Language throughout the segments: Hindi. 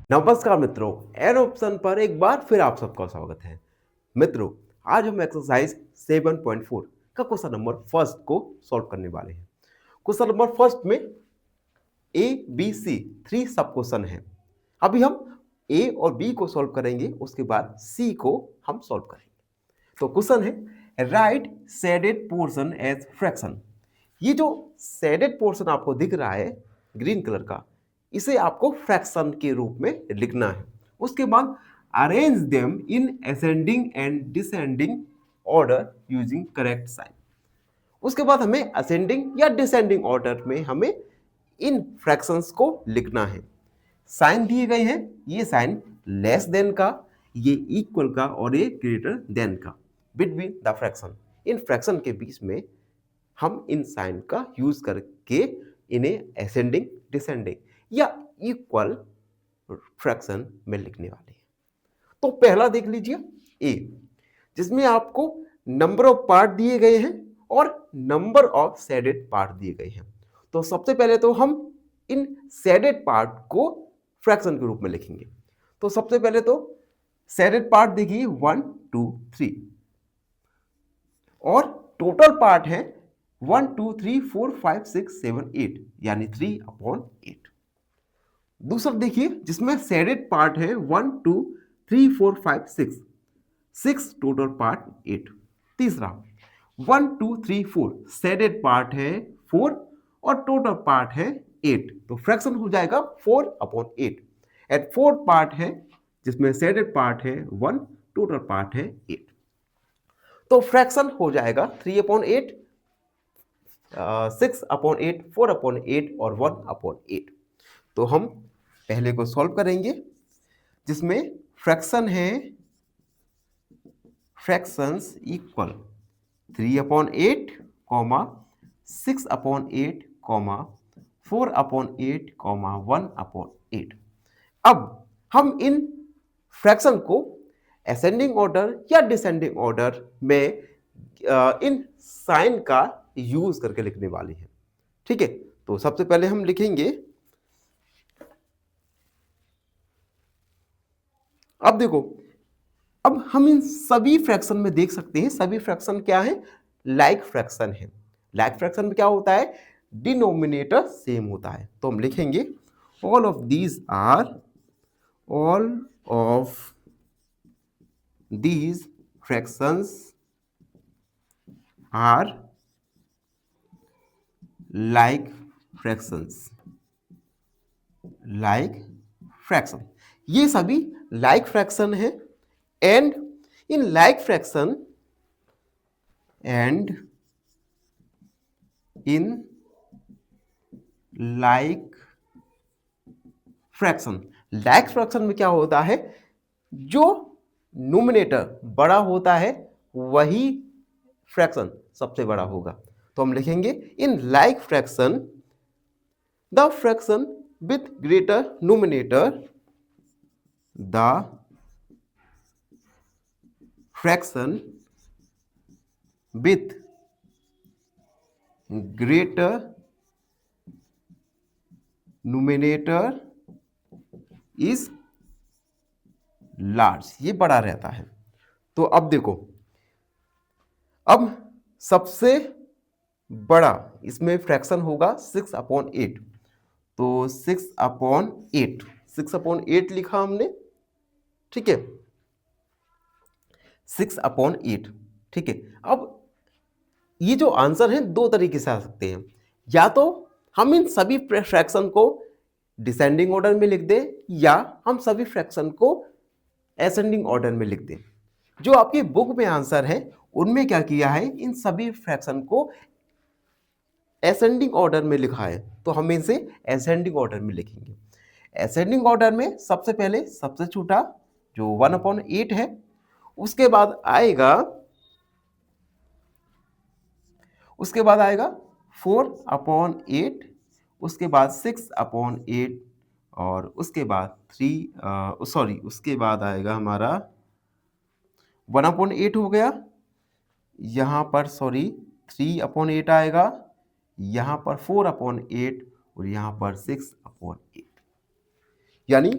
नमस्कार मित्रों, एन ऑप्शन पर एक बार फिर आप सबका स्वागत है। मित्रों, आज हम एक्सरसाइज 7.4 का क्वेश्चन नंबर फर्स्ट को सॉल्व करने वाले हैं। क्वेश्चन नंबर फर्स्ट में ए बी सी 3 सब क्वेश्चन है। अभी हम ए और बी को सॉल्व करेंगे, उसके बाद सी को हम सॉल्व करेंगे। तो क्वेश्चन है write shaded portion as fraction. ये जो शेडेड पोर्शन आपको दिख रहा है ग्रीन कलर का, इसे आपको फ्रैक्शन के रूप में लिखना है। उसके बाद arrange them in ascending and descending order using correct sign. उसके बाद हमें असेंडिंग या डिसेंडिंग ऑर्डर में हमें इन फ्रैक्शंस को लिखना है। साइन दिए गए हैं, ये साइन लेस देन का, ये इक्वल का और ये ग्रेटर देन का। Between the fraction, in fraction के बीच में हम इन साइन का यूज करके इन्हें असेंडिंग डिसेंडिंग या इक्वल फ्रैक्शन में लिखने वाले हैं। तो पहला देख लीजिए ए, जिसमें आपको नंबर ऑफ पार्ट दिए गए हैं और नंबर ऑफ शेडेड पार्ट दिए गए हैं। तो सबसे पहले तो हम इन शेडेड पार्ट को फ्रैक्शन के रूप में लिखेंगे। तो सबसे पहले तो शेडेड पार्ट देखिए 1 2 3 और टोटल पार्ट है 1 2 3 4 5 6 7 8 यानी 3/8। दूसरा देखिए जिसमें शेडेड पार्ट है 1 2 3 4 5 6 टोटल पार्ट 8। तीसरा 1 2 3 4 शेडेड पार्ट है 4 और टोटल पार्ट है 8, तो फ्रैक्शन हो जाएगा 4/8। एंड फोर्थ पार्ट है जिसमें शेडेड पार्ट है 1, टोटल पार्ट है 8, तो फ्रैक्शन हो जाएगा 3/8, 6/8, 4/8 और 1/8। तो हम पहले को सॉल्व करेंगे जिसमें फ्रैक्शन है फ्रैक्शंस इक्वल 3/8, 6/8, 4/8, 1/8। अब हम इन फ्रैक्शन को असेंडिंग ऑर्डर या डिसेंडिंग ऑर्डर में इन साइन का यूज करके लिखने वाले हैं। ठीक है, तो सबसे पहले हम लिखेंगे, अब देखो, अब हम इन सभी फ्रैक्शन में देख सकते हैं सभी फ्रैक्शन क्या है, लाइक फ्रैक्शन है। लाइक फ्रैक्शन में क्या होता है, डिनोमिनेटर सेम होता है। तो हम लिखेंगे all of these fractions are like fractions. ये सभी लाइक फ्रैक्शन है। And in like fraction like fraction में क्या होता है, जो न्यूमरेटर बड़ा होता है वही फ्रैक्शन सबसे बड़ा होगा। तो हम लिखेंगे इन like fraction the fraction with greater numerator, the fraction with greater numerator is large, ये बड़ा रहता है। तो अब देखो, अब सबसे बड़ा इसमें फ्रैक्शन होगा 6/8, तो 6/8 लिखा हमने। ठीक है, 6/8। ठीक है, अब ये जो आंसर है दो तरीके से आ सकते हैं, या तो हम इन सभी फ्रैक्शन को डिसेंडिंग ऑर्डर में लिख दें या हम सभी फ्रैक्शन को असेंडिंग ऑर्डर में लिख दें। जो आपकी बुक में आंसर है उनमें क्या किया है, इन सभी फ्रैक्शन को असेंडिंग ऑर्डर में लिखा है, तो हम इसे असेंडिंग ऑर्डर में लिखेंगे। असेंडिंग ऑर्डर में सबसे पहले सबसे छोटा जो 1/8 है, उसके बाद आएगा 4/8, उसके बाद 6/8 और उसके बाद उसके बाद आएगा हमारा 1/8 हो गया, यहाँ पर 3/8 आएगा, यहाँ पर 4/8 और यहाँ पर 6/8। यानी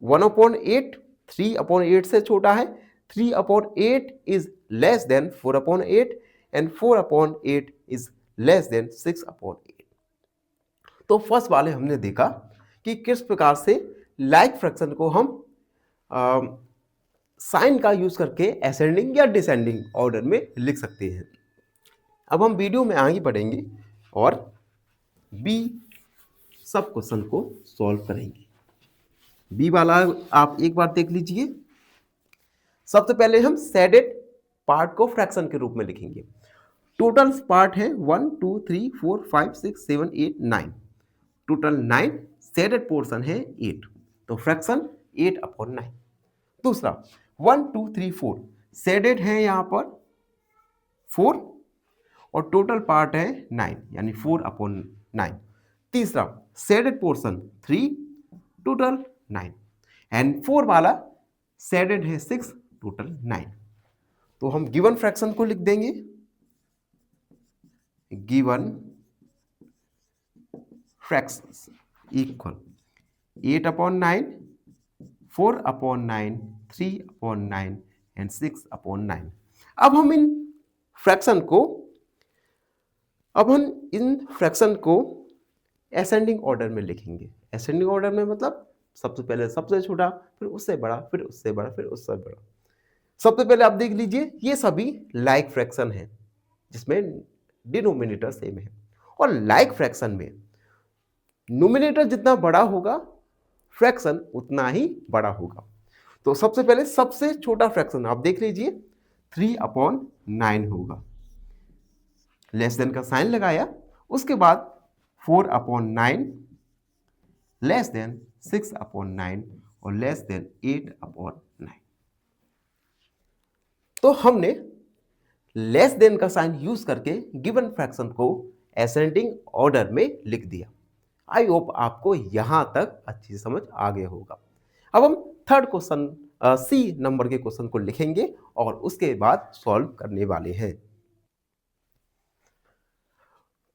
1/8 3/8 से छोटा है, 3/8 is less than 4/8 and 4/8 is less than 6/8। तो फर्स्ट वाले हमने देखा कि किस प्रकार से लाइक फ्रैक्शन को हम साइन का यूज करके असेंडिंग या डिसेंडिंग ऑर्डर में लिख सकते हैं। अब हम वीडियो में आगे बढ़ेंगे और बी सब क्वेश्चन को सॉल्व करेंगे। बी वाला आप एक बार देख लीजिए। सबसे पहले हम शेडेड पार्ट को फ्रैक्शन के रूप में लिखेंगे। टोटल पार्ट है 1 2 3 4 5 6 7 8 9, टोटल 9, शेडेड पोर्शन है 8, तो फ्रैक्शन 8/9। दूसरा 1 2 3 4 शेडेड है यहाँ पर 4 और टोटल पार्ट है 9 यानी 4/9। तीसरा शेडेड पोर्शन 3, टोटल 9 एंड 4 वाला शेडेड है 6, टोटल 9। तो हम गिवन फ्रैक्शन को लिख देंगे। Given fractions equal 8/9, 4/9, 3/9 and 6/9। अब हम इन फ्रैक्शन को असेंडिंग ऑर्डर में लिखेंगे। असेंडिंग ऑर्डर में मतलब सबसे पहले सबसे छोटा, फिर उससे बड़ा, फिर उससे बड़ा, फिर उससे बड़ा। सबसे पहले आप देख लीजिए, ये सभी लाइक फ्रैक्शन है जिसमें डिनोमिनेटर सेम है, और लाइक फ्रैक्शन में न्यूमिनेटर जितना बड़ा होगा फ्रैक्शन उतना ही बड़ा होगा। तो सबसे पहले सबसे छोटा फ्रैक्शन आप देख लीजिए 3/9 होगा। लेस देन का साइन लगाया, उसके बाद 4/9 लेस देन 6/9 और लेस देन 8/9। तो हमने लेस देन का साइन यूज करके गिवन फ्रैक्शन को असेंडिंग ऑर्डर में लिख दिया। आई होप आपको यहां तक अच्छी समझ आ गया होगा। अब हम थर्ड क्वेश्चन सी नंबर के क्वेश्चन को लिखेंगे और उसके बाद सॉल्व करने वाले हैं।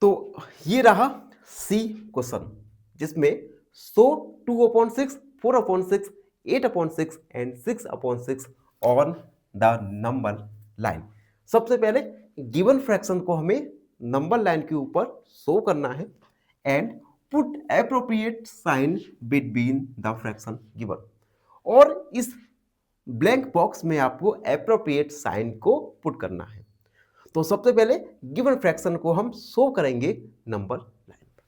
तो ये रहा सी क्वेश्चन जिसमें 2/6, 4/6, 8/6 and 6/6 on the number line. सबसे पहले गिवन फ्रैक्शन को हमें नंबर लाइन के ऊपर शो करना है and put appropriate sign between the fraction given, और इस ब्लैंक बॉक्स में आपको एप्रोप्रिएट साइन को पुट करना है। तो सबसे पहले गिवन फ्रैक्शन को हम शो करेंगे नंबर लाइन पर।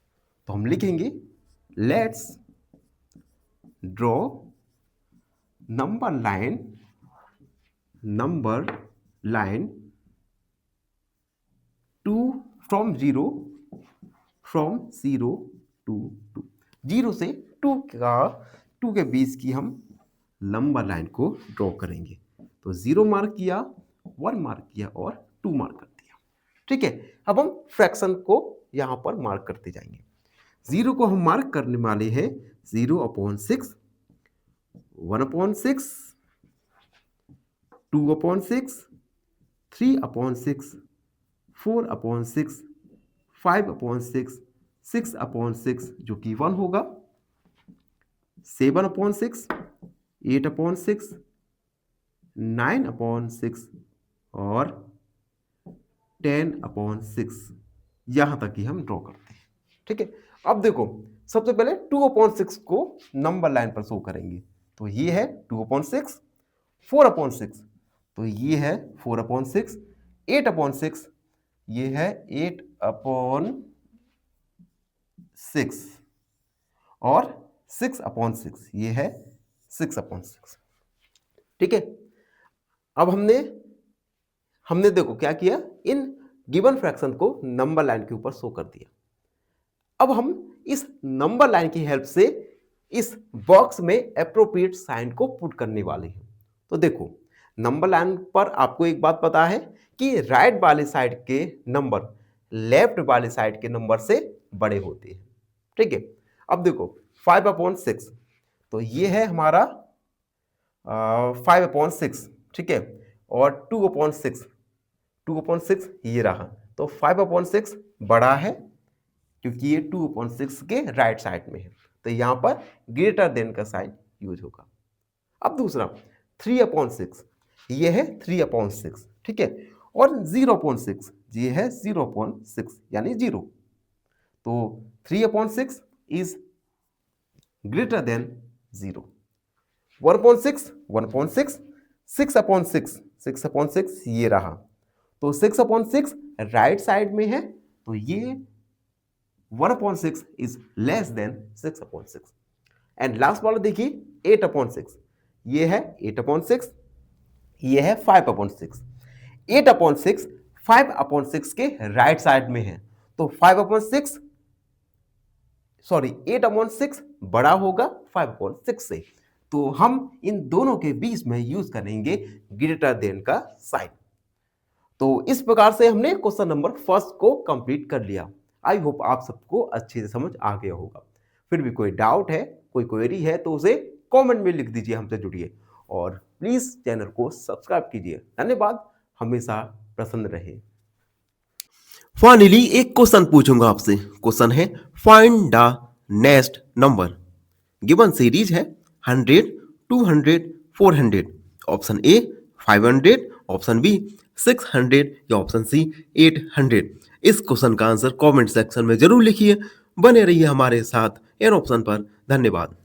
तो हम लिखेंगे let's draw number line from 0 to 2, 0 से 2 के बीच की हम नंबर लाइन को ड्रॉ करेंगे। तो 0 मार्क किया, 1 मार्क किया और 2 मार्क कर दिया। ठीक है, अब हम फ्रैक्शन को यहां पर मार्क करते जाएंगे। 0 को हम मार्क करने वाले हैं 0/6, 1/6, 2/6, 3/6, 4/6, 5/6, 6/6 जो कि 1 होगा, 7/6, 8/6, 9/6 और 10/6, यहां तक ही हम ड्रॉ करते हैं। ठीक है, अब देखो सबसे पहले 2/6 को नंबर लाइन पर शो करेंगे। तो ये है 2/6, 4/6 तो ये है 4/6, 8/6 ये है 8/6 और 6/6 ये है 6/6। ठीक है, अब हमने देखो क्या किया, इन गिवन फ्रैक्शन को नंबर लाइन के ऊपर शो कर दिया। अब हम इस नंबर लाइन की हेल्प से इस बॉक्स में एप्रोप्रिएट साइन को पुट करने वाले हैं। तो देखो नंबर लाइन पर आपको एक बात पता है कि राइट वाले साइड के नंबर लेफ्ट वाले साइड के नंबर से बड़े होते हैं। ठीक है, अब देखो 5/6 तो ये है हमारा 5/6। ठीक है, और 2/6 ये रहा, तो 5/6 बड़ा है क्योंकि ये 2/6 के राइट साइड में है, तो यहां पर ग्रेटर देन का साइन यूज होगा। अब दूसरा 3/6, ये है 3/6, ठीक है। और 0/6, ये है 0/6 यानी 0। तो 3/6 इज ग्रेटर देन 0। 1/6, 1/6, 6/6, 6/6 ये रहा। तो 6/6 राइट साइड में है, तो ये 1/6 is less than 6/6। And last वाला देखिए 8/6, ये है 8/6, ये है 5/6। 8/6 5/6 के राइट साइड में है, तो 5/6 सॉरी 8/6 बड़ा होगा 5/6 से। तो हम इन दोनों के बीच में यूज करेंगे ग्रेटर देन का साइन। तो इस प्रकार से हमने क्वेश्चन नंबर फर्स्ट को कंप्लीट कर लिया। आई होप आप सबको अच्छे से समझ आ गया होगा। फिर भी कोई डाउट है, कोई क्वेरी है तो उसे कमेंट में लिख दीजिए, हमसे जुड़िए और प्लीज चैनल को सब्सक्राइब कीजिए। धन्यवाद, हमेशा प्रसन्न रहे। फाइनली एक क्वेश्चन पूछूंगा आपसे। क्वेश्चन है find the next number. Given series है 100, 200, 400। ऑप्शन ए 500, ऑप्शन बी 600 या ऑप्शन सी 800। इस क्वेश्चन का आंसर कमेंट सेक्शन में जरूर लिखिए। बने रहिए हमारे साथ एन ऑप्शन पर। धन्यवाद।